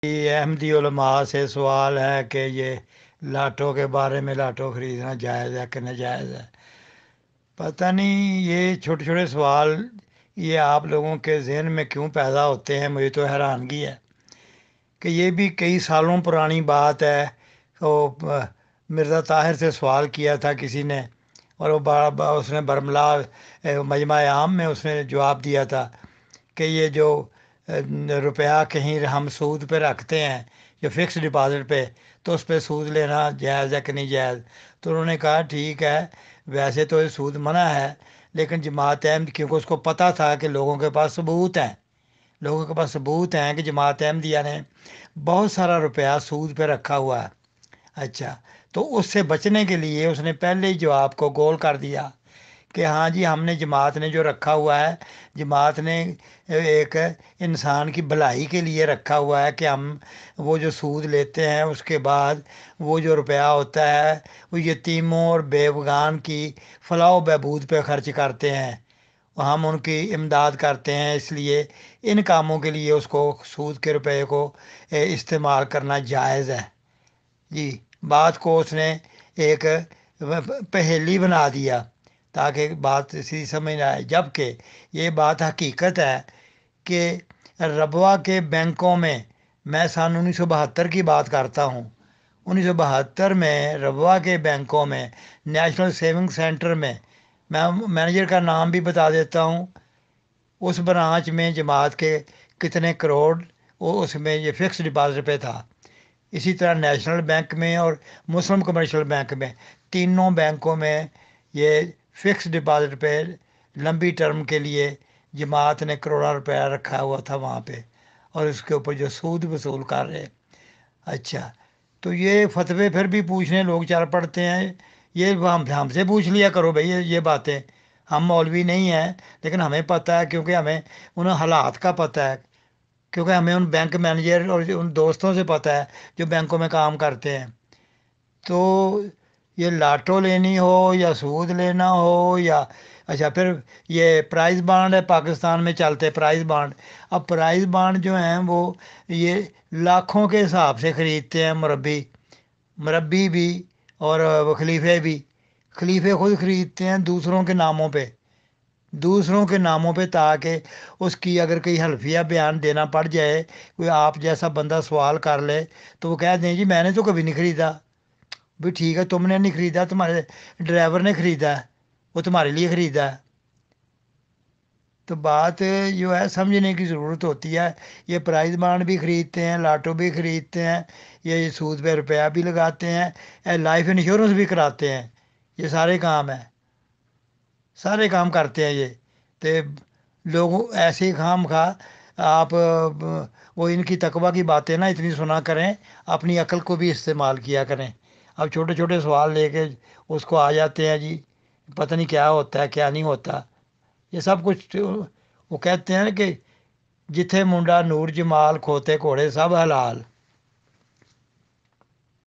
अहमदी उलमा से सवाल है कि ये लाटो के बारे में, लाटो ख़रीदना जायज़ है कि नाजायज़ है। पता नहीं ये छोटे छोटे सवाल ये आप लोगों के जहन में क्यों पैदा होते हैं, मुझे तो हैरानगी है कि ये भी कई सालों पुरानी बात है। तो मिर्ज़ा ताहिर से सवाल किया था किसी ने, और वो उसने बरमला मजमा आम में उसने जवाब दिया था कि ये जो रुपया कहीं हम सूद पे रखते हैं, जो फिक्स डिपॉज़िट पे, तो उस पे सूद लेना जायज़ है कि नहीं जायज़। तो उन्होंने कहा ठीक है, वैसे तो ये सूद मना है, लेकिन जमात अहमद, क्योंकि उसको पता था कि लोगों के पास सबूत हैं, लोगों के पास सबूत हैं कि जमात अहमदिया ने बहुत सारा रुपया सूद पे रखा हुआ है। अच्छा, तो उससे बचने के लिए उसने पहले ही जवाब को गोल कर दिया कि हाँ जी, हमने जमात ने जो रखा हुआ है, जमात ने एक इंसान की भलाई के लिए रखा हुआ है कि हम वो जो सूद लेते हैं उसके बाद वो जो रुपया होता है वो यतीमों और बेवगान की फलाह बहबूद पे खर्च करते हैं, हम उनकी इमदाद करते हैं, इसलिए इन कामों के लिए उसको सूद के रुपए को इस्तेमाल करना जायज़ है। जी, बात को उसने एक पहेली बना दिया ताकि बात सीधी समझ ना आए, जबकि ये बात हकीकत है कि रबवा के बैंकों में, मैं सन 1972 की बात करता हूँ, 1972 में रबवा के बैंकों में, नेशनल सेविंग सेंटर में, मैं मैनेजर का नाम भी बता देता हूँ, उस ब्रांच में जमात के कितने करोड़ वो उसमें ये फिक्स डिपॉजिट पे था। इसी तरह नेशनल बैंक में और मुस्लिम कमर्शियल बैंक में, तीनों बैंकों में ये फिक्स डिपॉजिट पे लंबी टर्म के लिए जमात ने करोड़ों रुपया रखा हुआ था वहाँ पे, और उसके ऊपर जो सूद वसूल कर रहे। अच्छा, तो ये फतवे फिर भी पूछने लोग चल पड़ते हैं। ये हमसे पूछ लिया करो भाई, ये बातें, हम मौलवी नहीं हैं, लेकिन हमें पता है, क्योंकि हमें उन हालात का पता है, क्योंकि हमें उन बैंक मैनेजर और उन दोस्तों से पता है जो बैंकों में काम करते हैं। तो ये लाटो लेनी हो या सूद लेना हो या, अच्छा फिर ये प्राइस बांड है, पाकिस्तान में चलते प्राइस बांड। अब प्राइस बांड जो हैं वो ये लाखों के हिसाब से ख़रीदते हैं मुरब्बी, मुरब्बी भी और वो खलीफे भी। खलीफे खुद ख़रीदते हैं दूसरों के नामों पे, दूसरों के नामों पे, ताकि उसकी अगर कोई हल्फिया बयान देना पड़ जाए, कोई आप जैसा बंदा सवाल कर ले, तो वो कह दें जी मैंने तो कभी नहीं ख़रीदा। भी ठीक है, तुमने नहीं ख़रीदा, तुम्हारे ड्राइवर ने ख़रीदा है, वो तुम्हारे लिए ख़रीदा है। तो बात जो है समझने की ज़रूरत होती है। ये प्राइज बांड भी ख़रीदते हैं, लाटो भी ख़रीदते हैं, ये सूद पे रुपया भी लगाते हैं, लाइफ इंश्योरेंस भी कराते हैं, ये सारे काम है, सारे काम करते हैं ये। तो लोग ऐसे ही खाम खा आप वो इनकी तकवा की बातें ना इतनी सुना करें, अपनी अकल को भी इस्तेमाल किया करें। अब छोटे छोटे सवाल लेके उसको आ जाते हैं जी, पता नहीं क्या होता है क्या नहीं होता, ये सब कुछ वो कहते हैं कि जिथे मुंडा नूर जमाल खोते घोड़े सब हलाल।